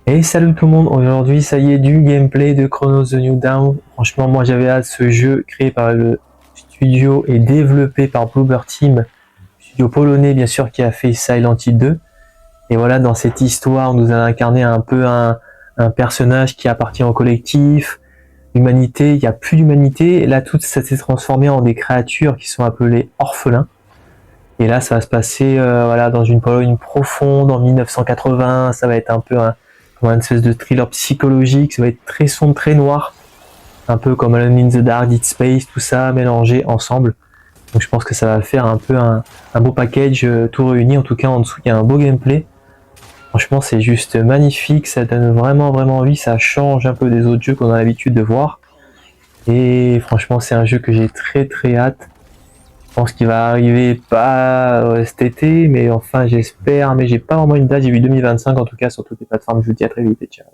Et salut tout le monde, aujourd'hui ça y est du gameplay de Chronos The New Dawn. Franchement moi j'avais hâte, ce jeu créé par le studio et développé par Bloober Team, studio polonais bien sûr qui a fait Silent Hill 2. Et voilà, dans cette histoire on nous a incarné un peu un personnage qui appartient au collectif, l'humanité, il n'y a plus d'humanité, et là tout ça s'est transformé en des créatures qui sont appelées orphelins. Et là ça va se passer voilà, dans une Pologne profonde en 1980, ça va être un peu une espèce de thriller psychologique, ça va être très sombre, très noir, un peu comme Alone in the Dark, Dead Space, tout ça mélangé ensemble. Donc je pense que ça va faire un peu un beau package tout réuni. En tout cas en dessous il y a un beau gameplay. Franchement c'est juste magnifique, ça donne vraiment envie, ça change un peu des autres jeux qu'on a l'habitude de voir. Et franchement c'est un jeu que j'ai très hâte. Je pense qu'il va arriver pas cet été, mais enfin j'espère, mais j'ai pas vraiment une date, j'ai vu 2025 en tout cas sur toutes les plateformes. Je vous dis à très vite et ciao.